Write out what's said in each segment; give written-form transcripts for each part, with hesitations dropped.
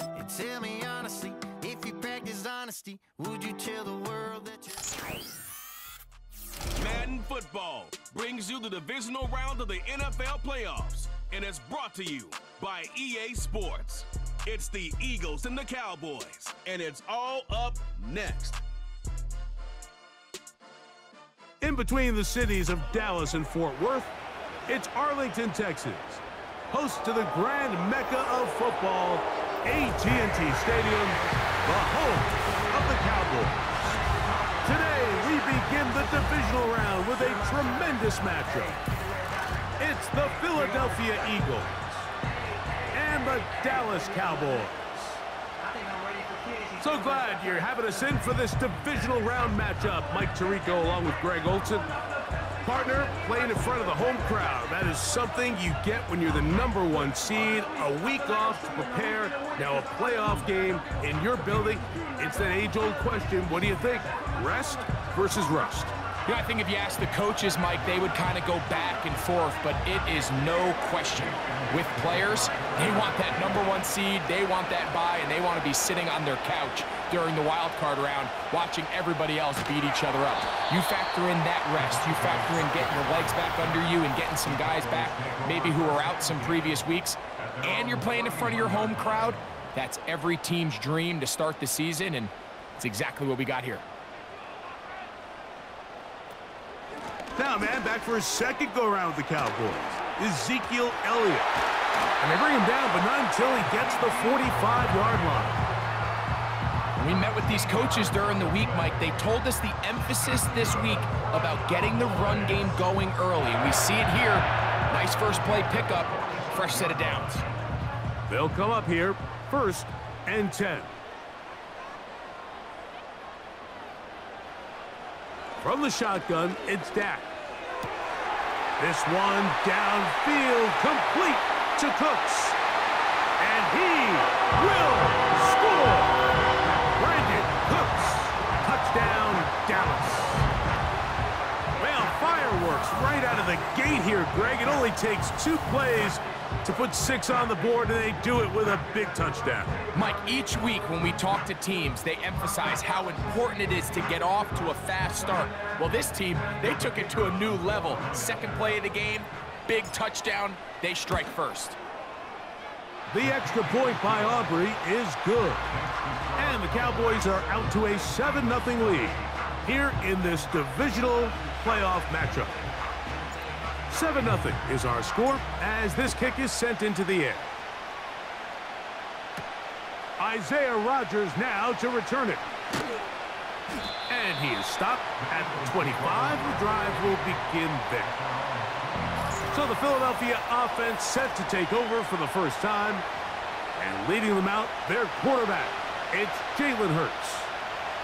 And tell me honestly, if you practice honesty, would you tell the world that you... Madden Football brings you the divisional round of the NFL playoffs, and it's brought to you by EA Sports. It's the Eagles and the Cowboys, and it's all up next. In between the cities of Dallas and Fort Worth, it's Arlington, Texas, host to the grand mecca of football, AT&T Stadium, the home of the Cowboys. Today, we begin the divisional round with a tremendous matchup. It's the Philadelphia Eagles and the Dallas Cowboys. So glad you're having us in for this divisional round matchup. Mike Tirico along with Greg Olson. Partner, playing in front of the home crowd. That is something you get when you're the #1 seed. A week off to prepare. Now a playoff game in your building. It's that age-old question. What do you think? Rest versus rust? You know, I think if you ask the coaches, Mike, they would kind of go back and forth, but it is no question. With players, they want that #1 seed, they want that bye, and they want to be sitting on their couch during the wild card round watching everybody else beat each other up. You factor in that rest, you factor in getting your legs back under you and getting some guys back, maybe who were out some previous weeks, and you're playing in front of your home crowd. That's every team's dream to start the season, and it's exactly what we got here. Now, man, back for his second go-around with the Cowboys. Ezekiel Elliott. And they bring him down, but not until he gets the 45-yard line. We met with these coaches during the week, Mike. They told us the emphasis this week about getting the run game going early. We see it here. Nice first play pickup, fresh set of downs. They'll come up here, 1st and 10. From the shotgun, it's Dak. This one downfield, complete to Cooks. And he will score. Brandon Cooks, touchdown, Dallas. Well, fireworks right out of the gate here, Greg. It only takes 2 plays to put 6 on the board, and they do it with a big touchdown. Mike, each week when we talk to teams, they emphasize how important it is to get off to a fast start. Well, this team, they took it to a new level. Second play of the game, big touchdown, they strike first. The extra point by Aubrey is good. And the Cowboys are out to a 7-0 lead here in this divisional playoff matchup. 7-0 is our score as this kick is sent into the air. Isaiah Rodgers now to return it. And he is stopped at the 25. The drive will begin there. So the Philadelphia offense set to take over for the first time. And leading them out, their quarterback, it's Jalen Hurts.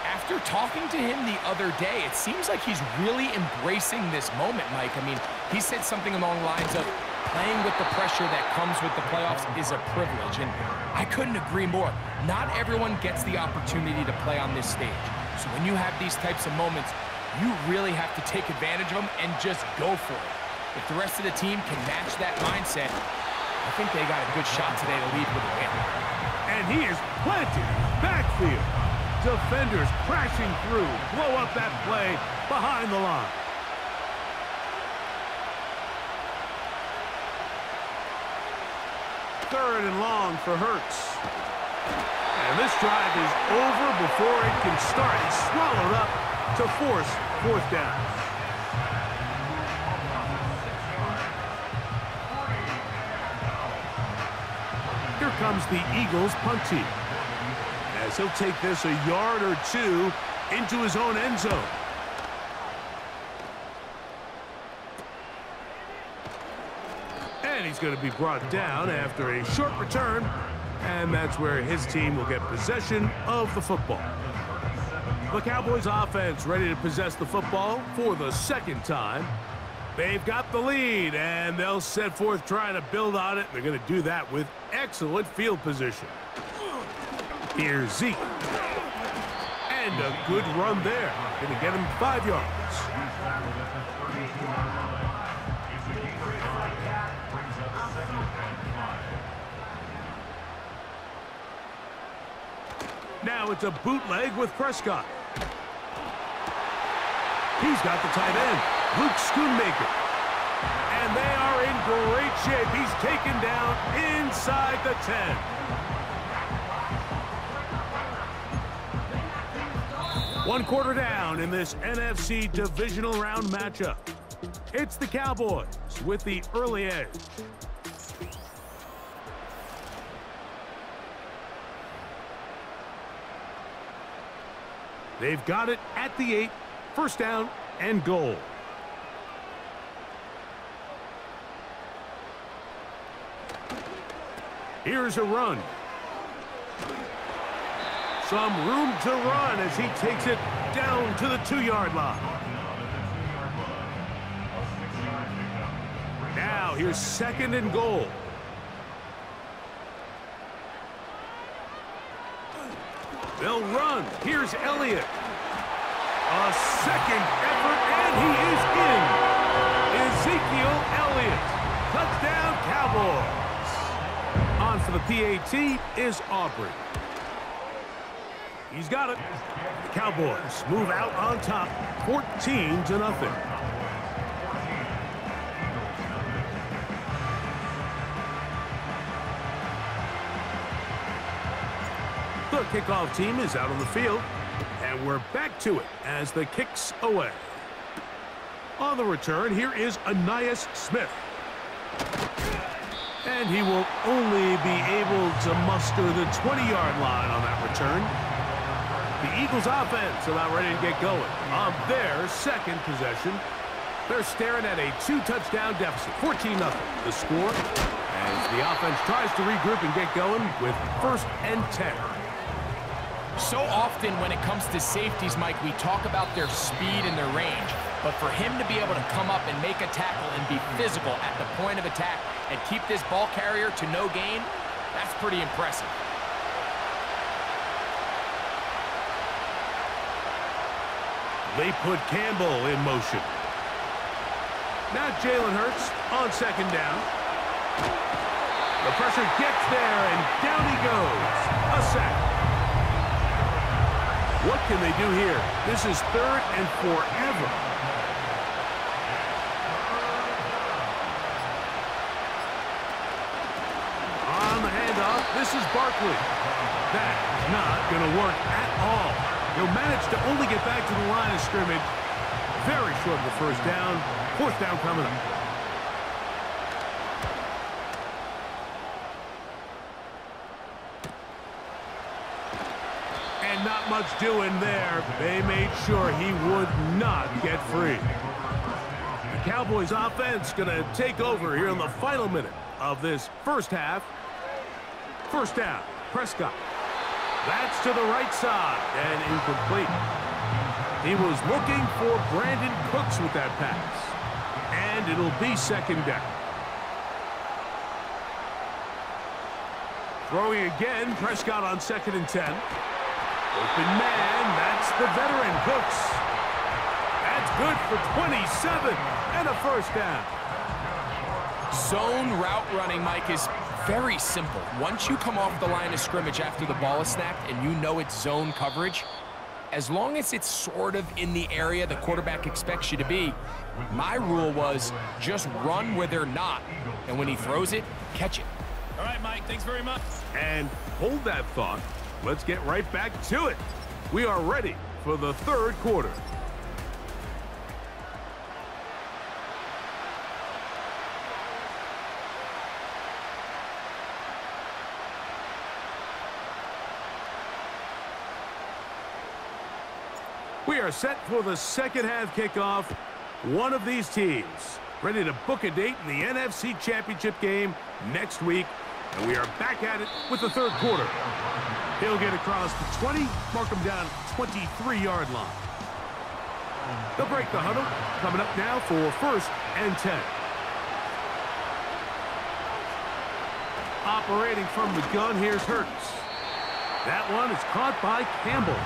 After talking to him the other day, it seems like he's really embracing this moment, Mike. I mean, he said something along the lines of playing with the pressure that comes with the playoffs is a privilege, and I couldn't agree more. Not everyone gets the opportunity to play on this stage. So when you have these types of moments, you really have to take advantage of them and just go for it. If the rest of the team can match that mindset, I think they got a good shot today to lead with a win. And he is planted backfield. Defenders crashing through, blow up that play behind the line. Third and long for Hurts. And this drive is over before it can start. It's swallowed up to force 4th down. Here comes the Eagles punt team, as he'll take this a yard or 2 into his own end zone. And he's going to be brought down after a short return, and that's where his team will get possession of the football. The Cowboys offense ready to possess the football for the second time. They've got the lead, and they'll set forth trying to build on it. They're going to do that with excellent field position. Here's Zeke. And a good run there. Going to get him 5 yards. Now it's a bootleg with Prescott. He's got the tight end, Luke Schoonmaker. And they are in great shape. He's taken down inside the 10. One quarter down in this NFC divisional round matchup. It's the Cowboys with the early edge. They've got it at the 8, first down and goal. Here's a run. Some room to run as he takes it down to the 2-yard line. Now here's second and goal. They'll run. Here's Elliott. A second effort, and he is in. Ezekiel Elliott. Touchdown, Cowboys. On for the PAT is Aubrey. He's got it. The Cowboys move out on top, 14-0. The kickoff team is out on the field, and we're back to it as the kick's away. On the return, here is Ainias Smith. And he will only be able to muster the 20-yard line on that return. The Eagles offense about ready to get going on their second possession. They're staring at a 2-touchdown deficit, 14-0 the score, as the offense tries to regroup and get going with 1st and 10. So often when it comes to safeties, Mike, we talk about their speed and their range. But for him to be able to come up and make a tackle and be physical at the point of attack and keep this ball carrier to no gain, that's pretty impressive. They put Campbell in motion. Now Jalen Hurts on second down. The pressure gets there, and down he goes. A sack. What can they do here? This is 3rd and forever. On the handoff, this is Barkley. That's not going to work at all. He'll manage to only get back to the line of scrimmage. Very short of the first down. 4th down coming up. And not much doing there. They made sure he would not get free. The Cowboys offense going to take over here in the final minute of this first half. First down, Prescott. That's to the right side and incomplete. He was looking for Brandon Cooks with that pass. And it'll be second down. Throwing again, Prescott on 2nd and 10. Open man, that's the veteran Cooks. That's good for 27 and a first down. Zone route running, Mike, is very simple. Once you come off the line of scrimmage after the ball is snapped and you know it's zone coverage, as long as it's sort of in the area the quarterback expects you to be, my rule was just run where they're not. And when he throws it, catch it. All right, Mike, thanks very much. And hold that thought. Let's get right back to it. We are ready for the 3rd quarter. We are set for the second half kickoff. One of these teams ready to book a date in the NFC Championship game next week. And we are back at it with the 3rd quarter. He'll get across the 20, mark him down 23-yard line. They'll break the huddle. Coming up now for 1st and 10. Operating from the gun, here's Hurts. That one is caught by Campbell.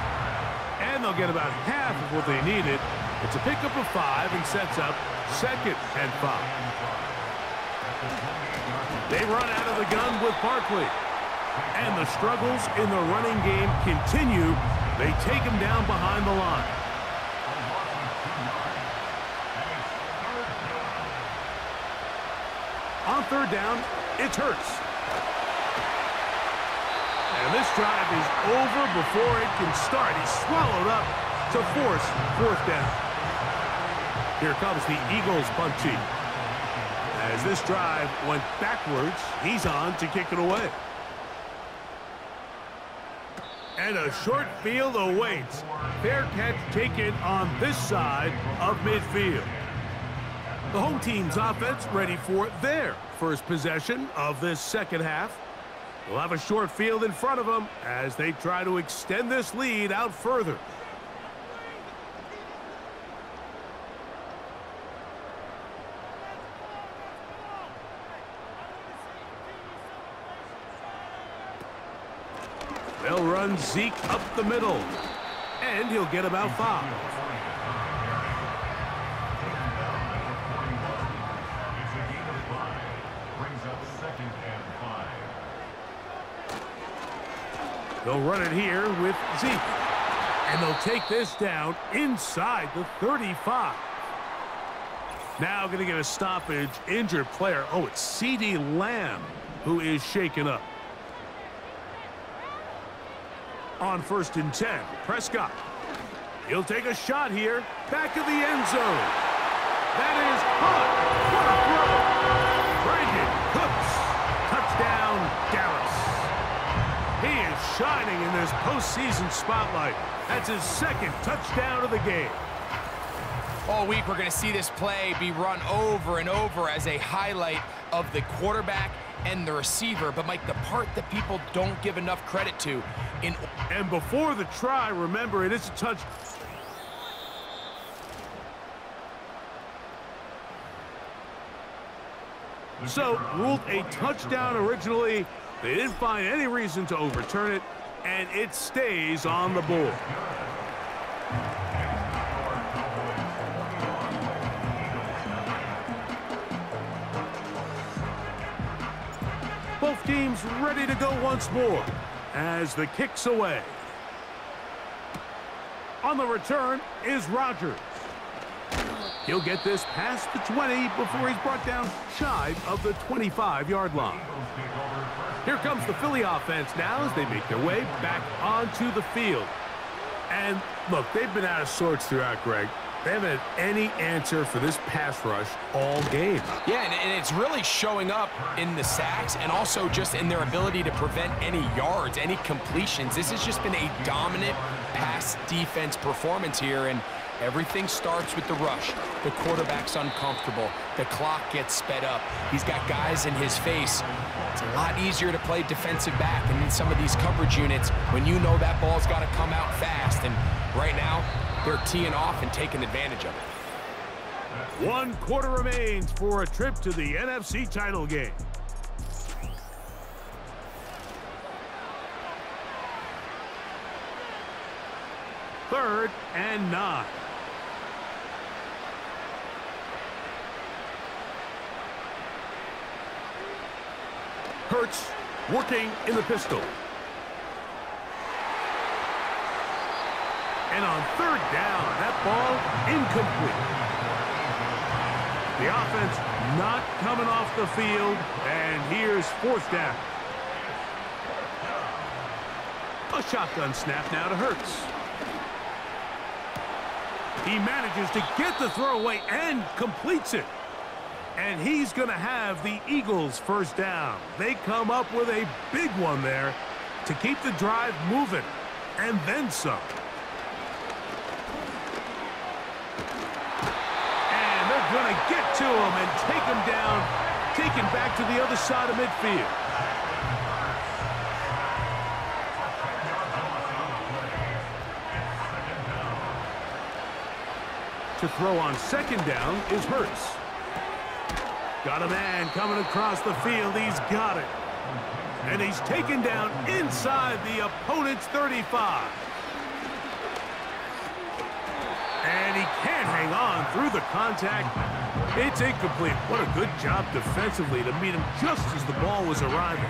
And they'll get about half of what they needed. It's a pickup of 5 and sets up 2nd and 5. They run out of the gun with Barkley. And the struggles in the running game continue. They take him down behind the line. On third down, it's Hurts. And this drive is over before it can start. He's swallowed up to force fourth down. Here comes the Eagles punt team. As this drive went backwards, he's on to kick it away. And a short field awaits. Fair catch taken on this side of midfield. The home team's offense ready for their first possession of this second half. They'll have a short field in front of them as they try to extend this lead out further. They'll run Zeke up the middle, and he'll get about 5. They'll run it here with Zeke, and they'll take this down inside the 35. Now going to get a stoppage, injured player. Oh, it's CeeDee Lamb who is shaken up. On 1st and 10, Prescott. He'll take a shot here. Back of the end zone. That is caught. What a throw. Brandon Cooks. Touchdown, Dallas. He is shining in this postseason spotlight. That's his second touchdown of the game. All week, we're going to see this play be run over and over as a highlight of the quarterback and the receiver. But, Mike, the part that people don't give enough credit to. And before the try, remember, it is a touch. So, ruled a touchdown originally. They didn't find any reason to overturn it, and it stays on the board. Both teams ready to go once more as the kick's away. On the return is Rodgers. He'll get this past the 20 before he's brought down shy of the 25-yard line. Here comes the Philly offense now as they make their way back onto the field. And look, they've been out of sorts throughout, Greg. They haven't had any answer for this pass rush all game. Yeah, and it's really showing up in the sacks and also just in their ability to prevent any yards, any completions. This has just been a dominant pass defense performance here, and everything starts with the rush. The quarterback's uncomfortable. The clock gets sped up. He's got guys in his face. It's a lot easier to play defensive back and in some of these coverage units when you know that ball's got to come out fast. And right now, they're teeing off and taking advantage of it. 1 quarter remains for a trip to the NFC title game. Third and 9. Hurts working in the pistol. And on third down, that ball incomplete. The offense not coming off the field, and here's 4th down. A shotgun snap now to Hurts. He manages to get the throw away and completes it. And he's going to have the Eagles' first down. They come up with a big one there to keep the drive moving, and then some. And they're going to get to him and take him down, taken back to the other side of midfield. To throw on 2nd down is Hurts. Got a man coming across the field. He's got it. And he's taken down inside the opponent's 35. And he can't hang on through the contact. It's incomplete. What a good job defensively to meet him just as the ball was arriving.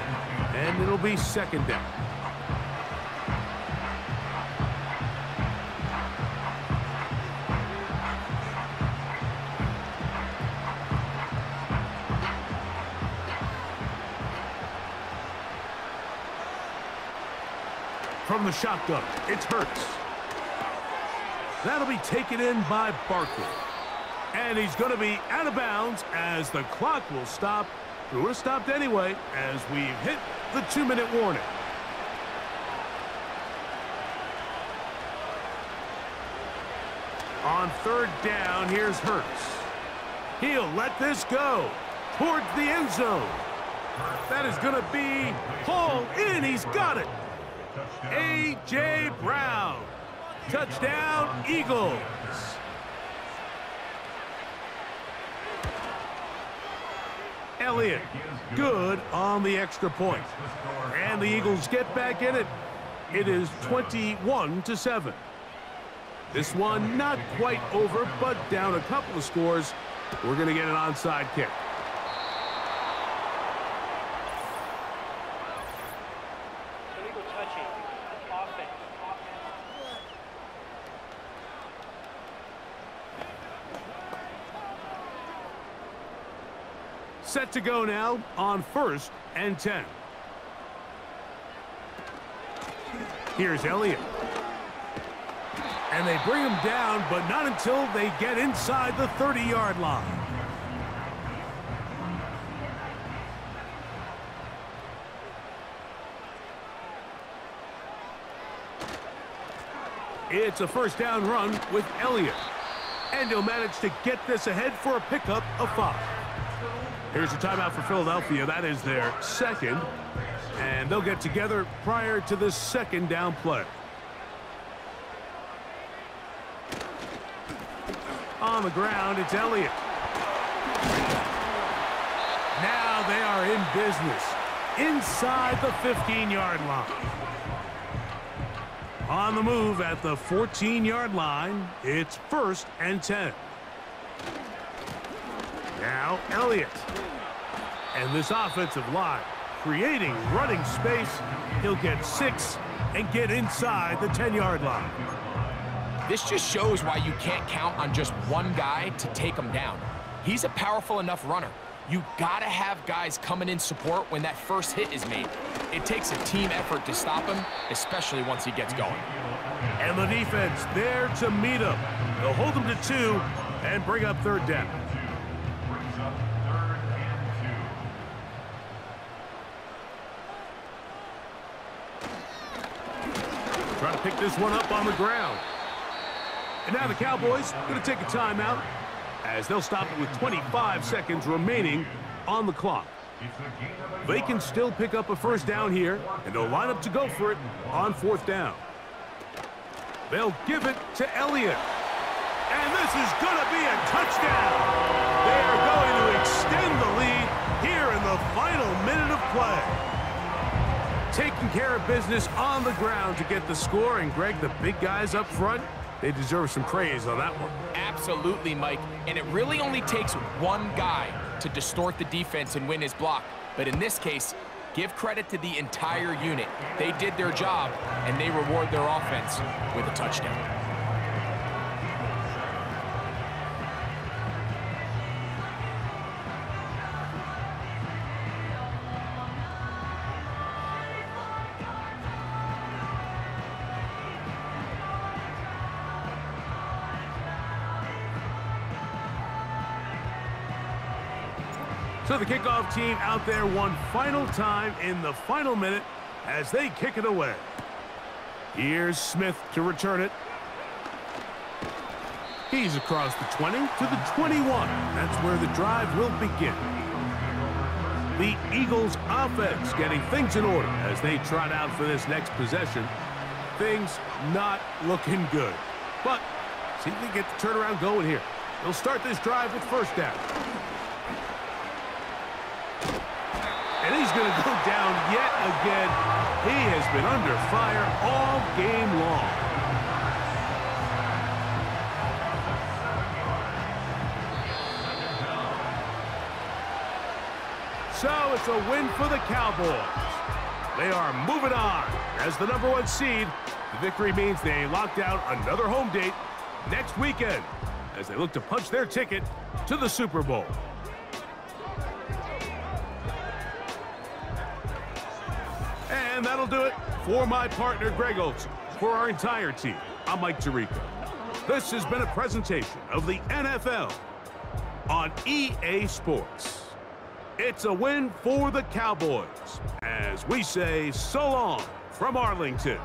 And it'll be second down. From the shotgun, it's Hurts. That'll be taken in by Barkley. And he's going to be out of bounds as the clock will stop. It would have stopped anyway as we've hit the 2-minute warning. On third down, here's Hurts. He'll let this go towards the end zone. That is going to be hauled in. He's got it. A.J. Brown. Touchdown, Eagles. Elliott, good on the extra point. And the Eagles get back in it. It is 21-7. This one not quite over, but down a couple of scores. We're going to get an onside kick. Set to go now on 1st and 10. Here's Elliott. And they bring him down, but not until they get inside the 30-yard line. It's a first down run with Elliott. And he'll manage to get this ahead for a pickup of 5. Here's a timeout for Philadelphia. That is their second. And they'll get together prior to this second down play. On the ground, it's Elliott. Now they are in business inside the 15-yard line. On the move at the 14-yard line, it's 1st and 10. Now Elliott. And this offensive line creating running space. He'll get 6 and get inside the 10-yard line. This just shows why you can't count on just one guy to take him down. He's a powerful enough runner. You gotta have guys coming in support when that first hit is made. It takes a team effort to stop him, especially once he gets going. And the defense there to meet him. They'll hold him to 2 and bring up 3rd down. Trying to pick this one up on the ground. And now the Cowboys going to take a timeout as they'll stop it with 25 seconds remaining on the clock. They can still pick up a first down here, and they'll line up to go for it on 4th down. They'll give it to Elliott. And this is going to be a touchdown. They are going to extend the lead here in the final minute of play. Taking care of business on the ground to get the score. And, Greg, the big guys up front, they deserve some praise on that one. Absolutely, Mike. And it really only takes one guy to distort the defense and win his block. But in this case, give credit to the entire unit. They did their job, and they reward their offense with a touchdown. So the kickoff team out there one final time in the final minute as they kick it away. Here's Smith to return it. He's across the 20 to the 21. That's where the drive will begin. The Eagles offense getting things in order as they trot out for this next possession. Things not looking good. But see if they get the turnaround going here. They'll start this drive with first down. And he's going to go down yet again. He has been under fire all game long. So it's a win for the Cowboys. They are moving on. As the #1 seed, the victory means they lock down another home date next weekend as they look to punch their ticket to the Super Bowl. And that'll do it for my partner, Greg Olson. For our entire team, I'm Mike Tirico. This has been a presentation of the NFL on EA Sports. It's a win for the Cowboys as we say so long from Arlington.